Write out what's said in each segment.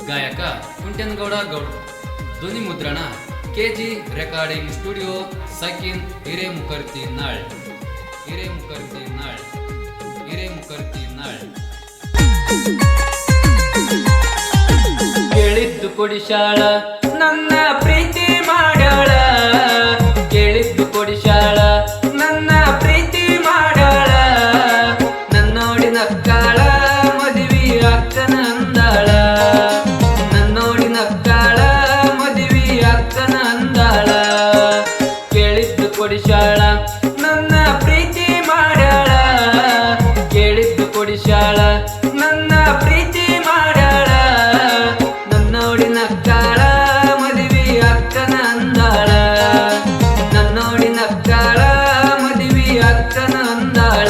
ಗಾಯಕ ಕುಂಟೇನಗೌಡ ಗೌಡ್ರು. ಧ್ವನಿ ಮುದ್ರಣ ಕೆಜಿ ರೆಕಾರ್ಡಿಂಗ್ ಸ್ಟುಡಿಯೋ, ಸಕಿನ್ ಹಿರೇಮುಕರ್ತಿನಾಳ್. ಕೇಳಿದ್ದು ಕೊಡಿಶಾಳ ನನ್ನ ಪ್ರೀತಿ ಮಾಡ್ಯಾಳ, ಕೇಳಿದ್ದು ಕೊಡಿಶಾಳ ನನ್ನ ಪ್ರೀತಿ ಮಾಡ್ಯಾಳ. ನನ್ನೋಡಿ ನಕ್ಕಾಳ ಮದುವೆ ಅಕ್ಕನ ಅಂದಾಳ, ನನ್ನೋಡಿ ನಕ್ಕಾಳ ಮದುವೆ ಅಕ್ಕನ ಅಂದಾಳ. ಕೇಳಿದ್ದು ಕೊಡಿಶಾಳ ನನ್ನ ಪ್ರೀತಿ ಮಾಡ್ಯಾಳ, ಕೇಳಿದ್ದು ಕೊಡಿಶಾಳ ನನ್ನ ಪ್ರೀತಿ ಮಾಡ್ಯಾಳ. ನನ್ನೋಡಿ ನಕ್ಕಾಳ ಮದುವೆ ಅಕ್ಕನ ಅಂದಾಳ, ನನ್ನೋಡಿ ನಕ್ಕಾಳ ಮದುವೆ ಅಕ್ಕನ ಅಂದಾಳ.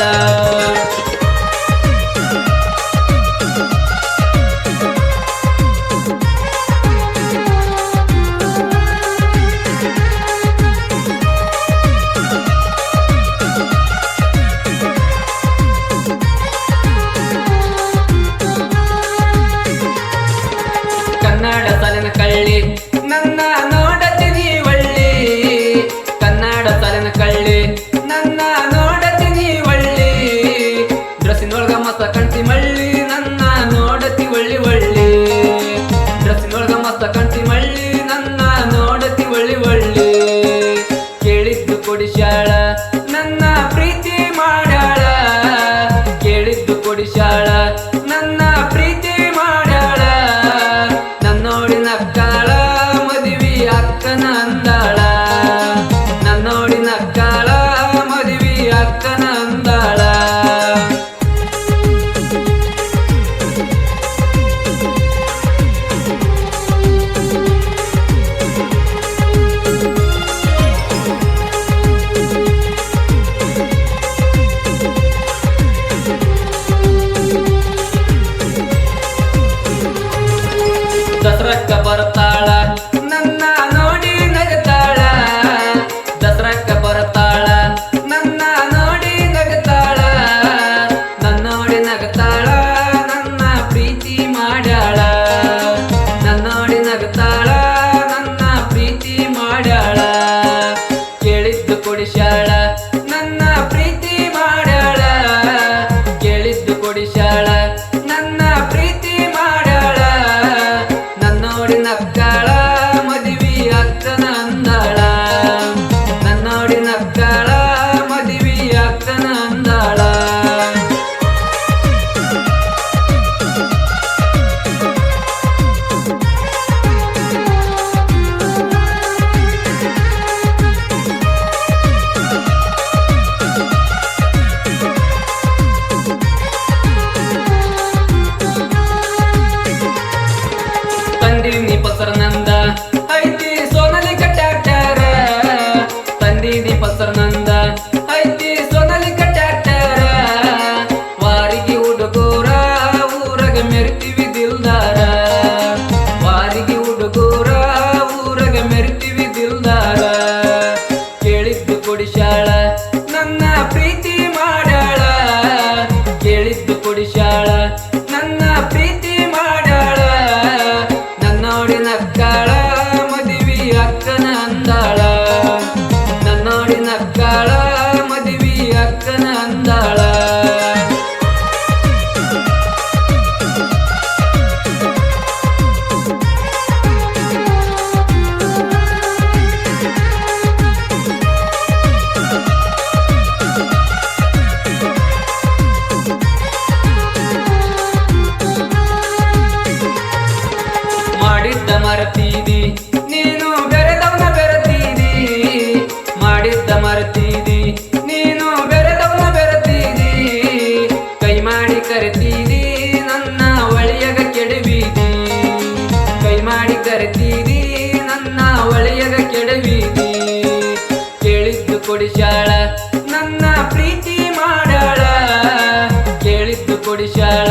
ಕನ್ನಡ ಸಾಲಿನ ಕಳ್ಳಿ ನನ್ನ ನೋಡತೀನಿ ಒಳ್ಳಿ, ಕನ್ನಡ ಸಾಲಿನ ಕಳ್ಳಿ ನನ್ನ ನೋಡತೀನಿ ಒಳ್ಳಿ. ಡ್ರೆಸ್ಸಿನೊಳಗ ಮತ್ತ ಕಂಟಿ ಮಳ್ಳಿ ನನ್ನ ನೋಡತಿ ಒಳ್ಳಿ ಒಳ್ಳಿ, ಡ್ರೆಸ್ಸಿನೊಳಗ ಮತ್ತ ಕಂಟಿ ಮಳ್ಳಿ ನನ್ನ ನೋಡತಿ ಒಳ್ಳಿ ಒಳ್ಳಿ. ಕೇಳಿದ್ದು ಕೊಡಿಶಾಳ ನನ್ನ ಪ್ರೀತಿ ಮಾಡ್ಯಾಳ, ಕೇಳಿದ್ದು ಕೊಡಿಶಾಳ ನನ್ನ ಪ್ರೀತಿ ಮಾಡ್ಯಾಳ. ನನ್ನೋಡಿ ನಕ್ಕಾಳ ಮದುವೆ ಅಕ್ಕನ ಅಂದಾಳ, ನನ್ನೋಡಿ ನಕ್ಕಾಳ ಮದುವೆ ಅಕ್ಕನ ಅಂದಾಳ. ದಸರಕ್ಕ ಬರ್ತಾಳ ನನ್ನ ನೋಡಿ ನಗತಾಳ, ದಸರಕ್ಕ ಬರ್ತಾಳ ನನ್ನ ನೋಡಿ ನಗತಾಳ. ನನ್ನೋಡಿ ನಗತಾಳ ನನ್ನ ಪ್ರೀತಿ ಮಾಡ್ಯಾಳ, ನನ್ನೋಡಿ ನಗತಾಳ ನನ್ನ ಪ್ರೀತಿ ಮಾಡ್ಯಾಳ. ಕೇಳಿದ್ದು ಕೊಡಿಶಾಳ ನನ್ನ ಪ್ರೀತಿ ಮಾಡ್ಯಾಳ, ಕೇಳಿದ್ದು ಕೊಡಿಶಾಳ ನನ್ನ ಪ್ರೀತಿ ಮಾಡ್ಯಾಳ. ನನ್ನೋಡಿ ನಕ್ಕಾಳ ಮದುವೆ ಅಕ್ಕನ ಅಂದಾಳ, ನನ್ನೋಡಿ ನಕ್ಕಾಳ ಮದುವೆ ಅಕ್ಕನ ಅಂದಾಳ. ತಂದೀನಿ ಪಲ್ಸರ್ ನಂದ ಐತಿ ಸೋನಾಲಿಕ ಟ್ರ್ಯಾಕ್ಟರ್, ತಂದೀನಿ ಪಲ್ಸರ್ ನಂದ ಐತಿ ಸೋನಾಲಿಕ ಟ್ರ್ಯಾಕ್ಟರ್. ವಾರಿಗೆ ಹುಡುಗೂರ ಊರಗ ಮೆರಿತೀವಿ ದಿಲ್ದಾರ, ವಾರಿಗೆ ಹುಡುಗೂರ ಊರಗ ಮೆರಿತೀವಿ ದಿಲ್ದಾರ. ಕೇಳಿದ್ದು ಕೊಡಿಶಾಳ ನನ್ನ ಪ್ರೀತಿ ಮಾಡ್ಯಾಳ, ಕೇಳಿದ್ದು ಕೊಡಿಶಾಳ ನನ್ನ ಪ್ರೀತಿ ಮಾಡ್ಯಾಳ. ನನ್ನೋಡಿ ನಕ್ಕಾಳ ಮದುವೆ ಅಕ್ಕನ ಅಂದಾಳ, ನನ್ನೋಡಿ ನಕ್ಕಾಳ ಮದುವೆ ಅಕ್ಕನ ಅಂದಾಳ. ಮಾಡಿದ್ದ ಮರತೀದಿ ನೀನು ಬೆರೆದವನ ಬೆರತೀದಿ, ಮಾಡಿದ್ದ ಮರತೀದಿ ನೀನು ಬೆರೆದವನ ಬೆರತೀದಿ. ಕೈ ಮಾಡಿ ಕರೆತೀದಿ ನನ್ನ ಒಳೆಯಗ ಕೆಡವಿದಿ, ಕೈ ಮಾಡಿ ಕರೆತೀದಿ ನನ್ನ ಒಳೆಯಗ ಕೆಡವಿದಿ. ಕೇಳಿದ್ದು ಕೊಡಿಶಾಳ ನನ್ನ ಪ್ರೀತಿ ಮಾಡ್ಯಾಳ, ಕೇಳಿದ್ದು ಕೊಡಿಶಾಳ